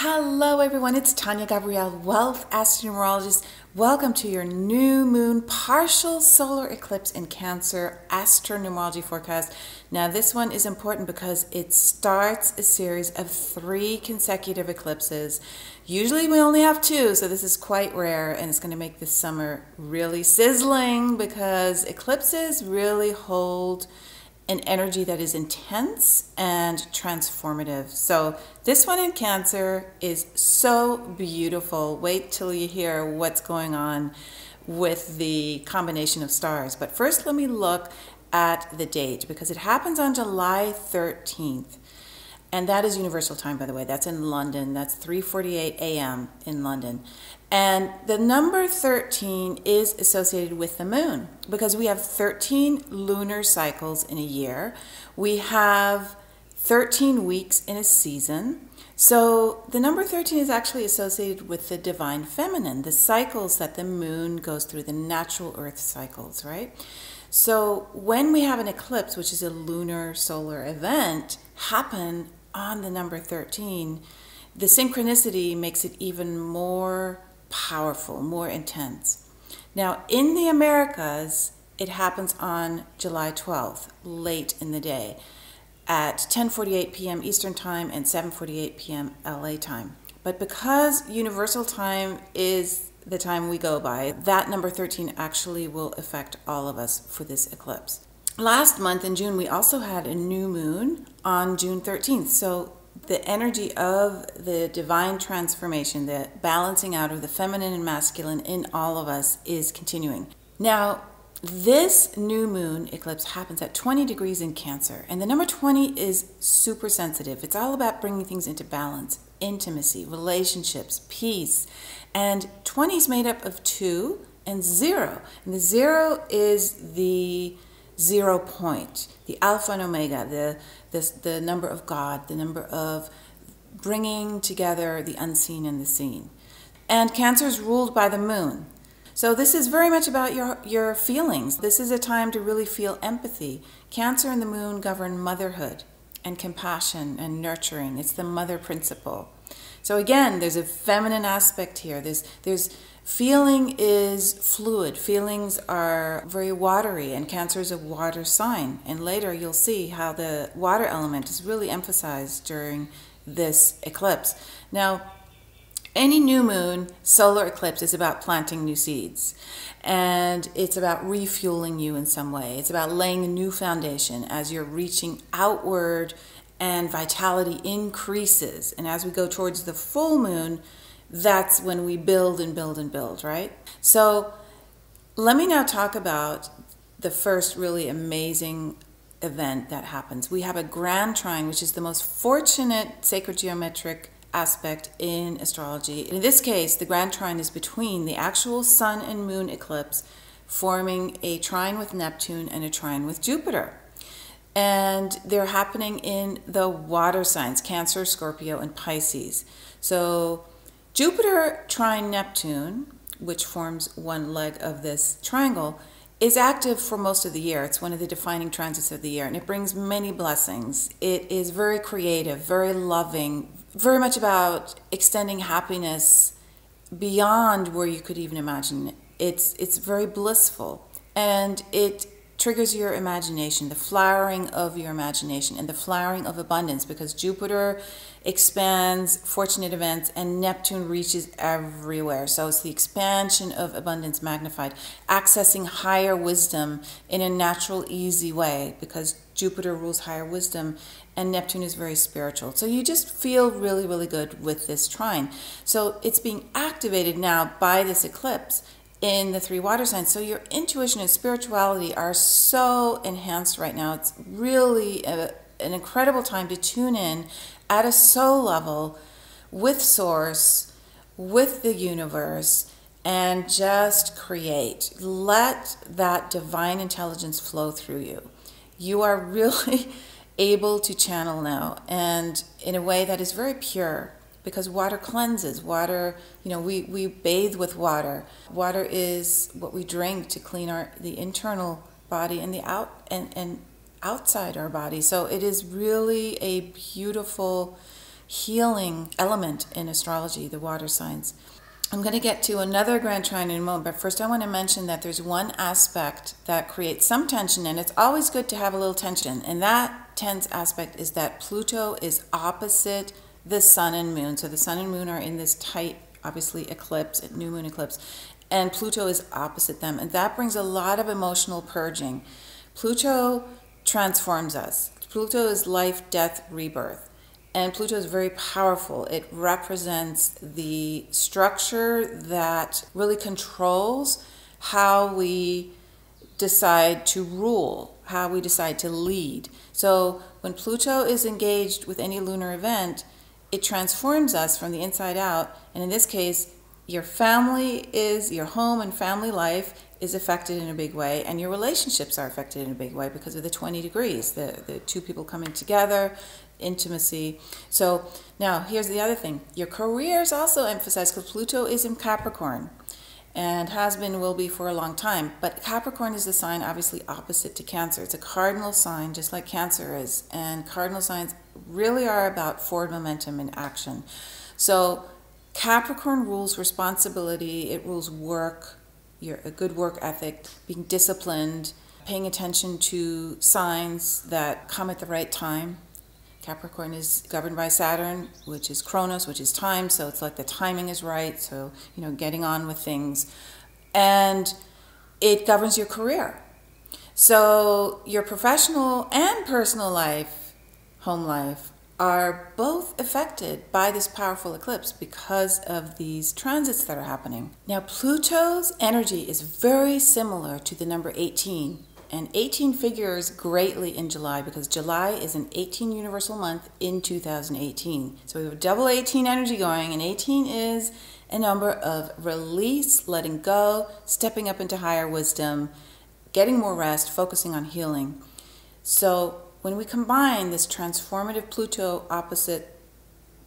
Hello everyone, it's Tanya Gabrielle, Wealth Astronumerologist. Welcome to your new moon partial solar eclipse in Cancer astronumerology forecast. Now this one is important because it starts a series of 3 consecutive eclipses. Usually we only have 2, so this is quite rare, and it's going to make this summer really sizzling because eclipses really hold an energy that is intense and transformative. So this one in Cancer is so beautiful. Wait till you hear what's going on with the combination of stars. But first let me look at the date because it happens on July 13th. And that is universal time, by the way. That's in London. That's 3:48 a.m. in London. And the number 13 is associated with the moon because we have 13 lunar cycles in a year. We have 13 weeks in a season. So the number 13 is actually associated with the divine feminine, the cycles that the moon goes through, the natural earth cycles, right? So when we have an eclipse, which is a lunar solar event, happen on the number 13, the synchronicity makes it even more powerful, more intense. Now, in the Americas, it happens on July 12th, late in the day, at 10:48 p.m. Eastern Time and 7:48 p.m. LA time. But because universal time is the time we go by, that number 13 actually will affect all of us for this eclipse. Last month in June, we also had a new moon on June 13th. So the energy of the divine transformation, the balancing out of the feminine and masculine in all of us is continuing. Now, this new moon eclipse happens at 20 degrees in Cancer. And the number 20 is super sensitive. It's all about bringing things into balance, intimacy, relationships, peace. And 20 is made up of 2 and 0. And the 0 is the 0 point, the alpha and omega, the number of God, the number of bringing together the unseen and the seen. And Cancer is ruled by the moon. So this is very much about your feelings. This is a time to really feel empathy. Cancer and the moon govern motherhood and compassion and nurturing. It's the mother principle. So again, there's a feminine aspect here. Feeling is fluid. Feelings are very watery, and Cancer is a water sign. And later you'll see how the water element is really emphasized during this eclipse. Now, any new moon solar eclipse is about planting new seeds, and it's about refueling you in some way. It's about laying a new foundation as you're reaching outward and vitality increases. And as we go towards the full moon, that's when we build and build and build, right? So let me now talk about the first really amazing event that happens. We have a Grand Trine, which is the most fortunate sacred geometric aspect in astrology. In this case, the Grand Trine is between the actual sun and moon eclipse, forming a trine with Neptune and a trine with Jupiter. And they're happening in the water signs, Cancer, Scorpio, and Pisces. So Jupiter trine Neptune, which forms one leg of this triangle, is active for most of the year. It's one of the defining transits of the year, and it brings many blessings. It is very creative, very loving, very much about extending happiness beyond where you could even imagine. It's very blissful, and it triggers your imagination, the flowering of your imagination and the flowering of abundance, because Jupiter expands fortunate events and Neptune reaches everywhere. So it's the expansion of abundance magnified, accessing higher wisdom in a natural, easy way, because Jupiter rules higher wisdom and Neptune is very spiritual. So you just feel really, really good with this trine. So it's being activated now by this eclipse in the 3 water signs. So your intuition and spirituality are so enhanced right now. It's really an incredible time to tune in at a soul level with Source, with the universe, and just create. Let that divine intelligence flow through you. You are really able to channel now, and in a way that is very pure, because water cleanses. Water, we bathe with water. Water is what we drink to clean the internal body and the outside our body. So it is really a beautiful healing element in astrology, the water signs. I'm going to get to another Grand Trine in a moment, but first I want to mention that there's one aspect that creates some tension, and it's always good to have a little tension, and that tense aspect is that Pluto is opposite the sun and moon. So the sun and moon are in this tight, obviously, eclipse, new moon eclipse, and Pluto is opposite them, and that brings a lot of emotional purging. Pluto transforms us. Pluto is life, death, rebirth. And Pluto is very powerful. It represents the structure that really controls how we decide to rule, how we decide to lead. So when Pluto is engaged with any lunar event, it transforms us from the inside out. And in this case, your home and family life is affected in a big way, and your relationships are affected in a big way because of the 20 degrees, the two people coming together, intimacy. So now here's the other thing. Your career is also emphasized because Pluto is in Capricorn and has been, will be for a long time. But Capricorn is the sign obviously opposite to Cancer. It's a cardinal sign just like Cancer is. And cardinal signs really are about forward momentum and action. So Capricorn rules responsibility. It rules work, a good work ethic, being disciplined, paying attention to signs that come at the right time. Capricorn is governed by Saturn, which is Chronos, which is time, so it's like the timing is right, so, getting on with things. And it governs your career. So your professional and personal life, home life, are both affected by this powerful eclipse because of these transits that are happening. Now, Pluto's energy is very similar to the number 18. And 18 figures greatly in July because July is an 18 universal month in 2018. So we have double 18 energy going, and 18 is a number of release, letting go, stepping up into higher wisdom, getting more rest, focusing on healing. So when we combine this transformative Pluto opposite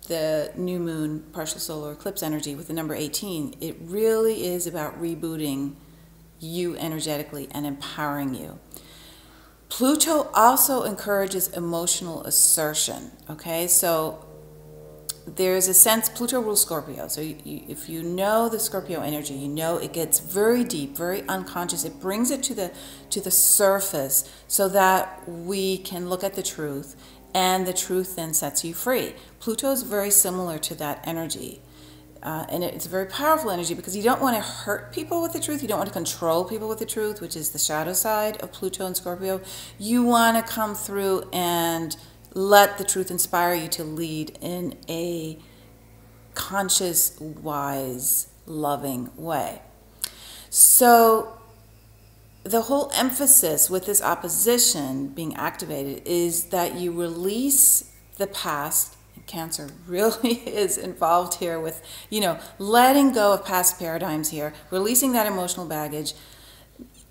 the new moon partial solar eclipse energy with the number 18, it really is about rebooting you energetically and empowering you. Pluto also encourages emotional assertion, okay? So there's a sense, Pluto rules Scorpio, so if you know the Scorpio energy, you know it gets very deep, very unconscious. It brings it to the surface so that we can look at the truth, and the truth then sets you free. Pluto is very similar to that energy. And it's a very powerful energy because you don't want to hurt people with the truth. You don't want to control people with the truth, which is the shadow side of Pluto and Scorpio. You want to come through and let the truth inspire you to lead in a conscious, wise, loving way. So the whole emphasis with this opposition being activated is that you release the past. Cancer really is involved here with, letting go of past paradigms here, releasing that emotional baggage.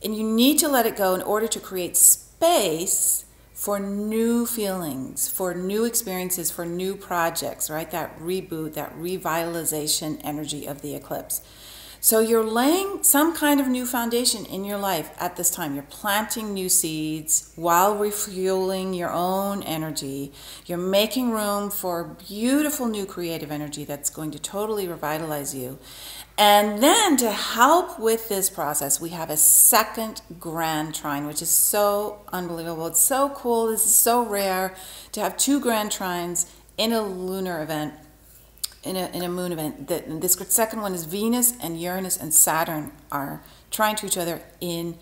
And you need to let it go in order to create space for new feelings, for new experiences, for new projects, right? That reboot, that revitalization energy of the eclipse. So you're laying some kind of new foundation in your life at this time. You're planting new seeds while refueling your own energy. You're making room for beautiful new creative energy that's going to totally revitalize you. And then to help with this process, we have a second Grand Trine, which is so unbelievable. It's so cool. This is so rare to have two Grand Trines in a lunar event. In a moon event. This second one is Venus and Uranus and Saturn are trying to each other in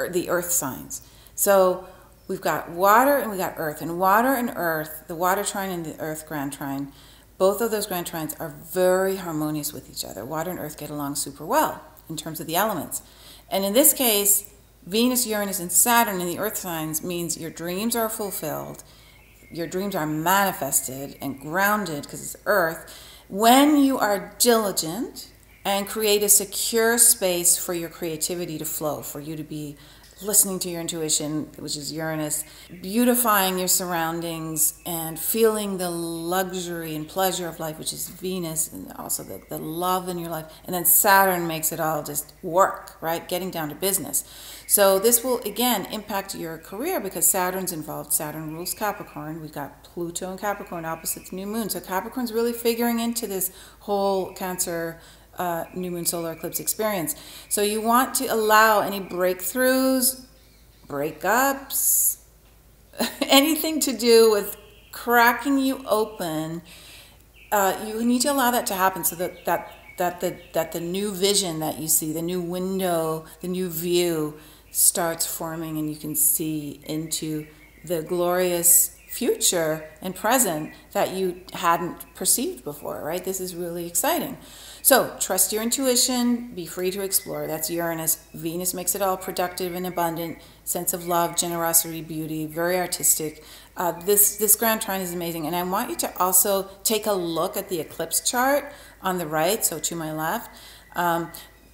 the earth signs. So we've got water and we got earth. And water and earth, the water trine and the earth Grand Trine, both of those Grand Trines are very harmonious with each other. Water and earth get along super well in terms of the elements. And in this case, Venus, Uranus, and Saturn in the earth signs means your dreams are fulfilled. Your dreams are manifested and grounded because it's earth when you are diligent and create a secure space for your creativity to flow, for you to be listening to your intuition, which is Uranus, beautifying your surroundings and feeling the luxury and pleasure of life, which is Venus, and also the love in your life. And then Saturn makes it all just work, right? Getting down to business. So this will, again, impact your career because Saturn's involved. Saturn rules Capricorn. We've got Pluto and Capricorn opposites new moon. So Capricorn's really figuring into this whole Cancer new moon solar eclipse experience. So you want to allow any breakthroughs, breakups, anything to do with cracking you open. You need to allow that to happen so that the new vision that you see, the new window, the new view starts forming, and you can see into the glorious future and present that you hadn't perceived before, right? This is really exciting. So trust your intuition, be free to explore. That's Uranus. Venus makes it all productive and abundant, sense of love, generosity, beauty, very artistic. This Grand Trine is amazing. And I want you to also take a look at the eclipse chart on the right, so to my left.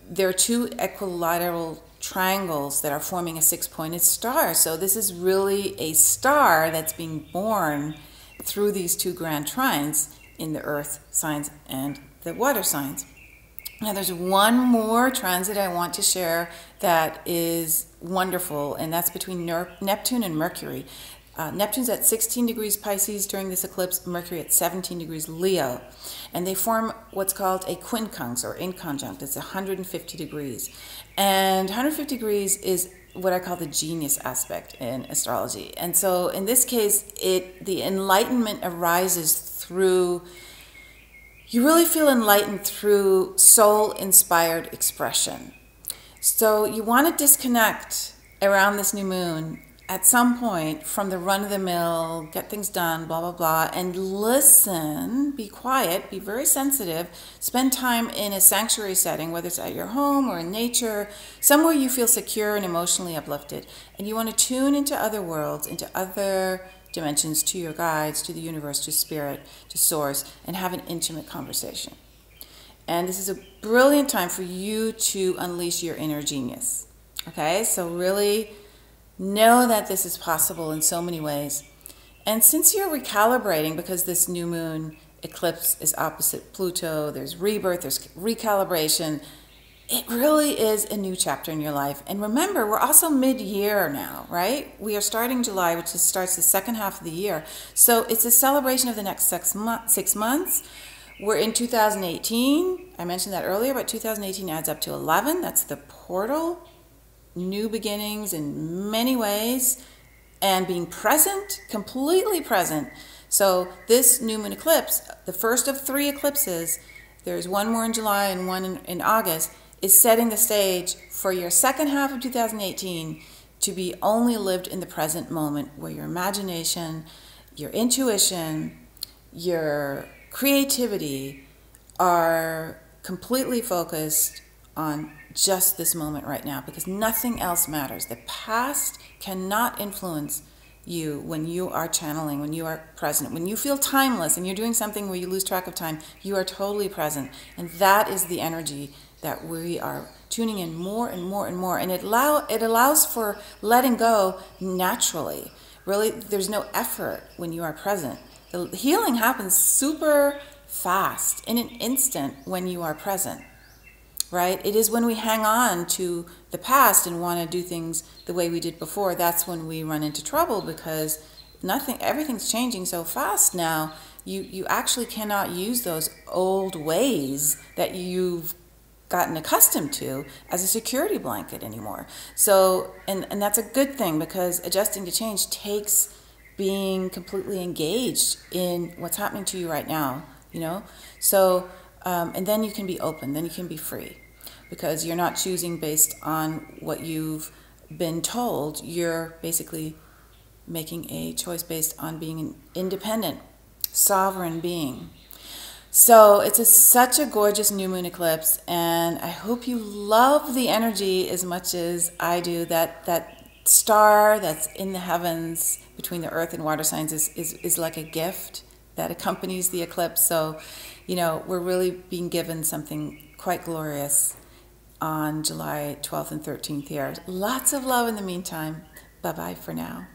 There are two equilateral triangles that are forming a six-pointed star. So this is really a star that's being born through these two Grand Trines in the earth signs and the water signs. Now there's one more transit I want to share that is wonderful, and that's between Neptune and Mercury. Neptune's at 16 degrees Pisces during this eclipse, Mercury at 17 degrees Leo. And they form what's called a quincunx, or inconjunct. It's 150 degrees. And 150 degrees is what I call the genius aspect in astrology. And so in this case, the enlightenment arises through, you really feel enlightened through soul-inspired expression. So you want to disconnect around this new moon at some point from the run-of-the-mill, get things done, blah, blah, blah, and listen, be quiet, be very sensitive, spend time in a sanctuary setting, whether it's at your home or in nature, somewhere you feel secure and emotionally uplifted. And you want to tune into other worlds, into other dimensions, to your guides, to the universe, to spirit, to source, and have an intimate conversation. And this is a brilliant time for you to unleash your inner genius. Okay, so really know that this is possible in so many ways. And since you're recalibrating, because this new moon eclipse is opposite Pluto, there's rebirth, there's recalibration, it really is a new chapter in your life. And remember, we're also mid-year now, right? We are starting July, which starts the second half of the year. So it's a celebration of the next 6 months. We're in 2018. I mentioned that earlier, but 2018 adds up to 11. That's the portal. New beginnings in many ways, and being present, completely present. So this new moon eclipse, the first of 3 eclipses, there's one more in July and one in August, is setting the stage for your second half of 2018 to be only lived in the present moment, where your imagination, your intuition, your creativity are completely focused on just this moment right now, because nothing else matters. The past cannot influence you when you are channeling, when you are present. When you feel timeless and you're doing something where you lose track of time, you are totally present. And that is the energy that we are tuning in more and more and more. And it allows for letting go naturally. Really, there's no effort when you are present. The healing happens super fast, in an instant, when you are present. Right? It is when we hang on to the past and want to do things the way we did before, that's when we run into trouble, because everything's changing so fast now. You actually cannot use those old ways that you've gotten accustomed to as a security blanket anymore. So, and that's a good thing, because adjusting to change takes being completely engaged in what's happening to you right now, you know? So, and then you can be open, then you can be free, because you're not choosing based on what you've been told. You're basically making a choice based on being an independent, sovereign being. So it's such a gorgeous new moon eclipse, and I hope you love the energy as much as I do. That star that's in the heavens between the earth and water signs is like a gift that accompanies the eclipse. So, you know, we're really being given something quite glorious on July 12th and 13th here. Lots of love in the meantime. Bye-bye for now.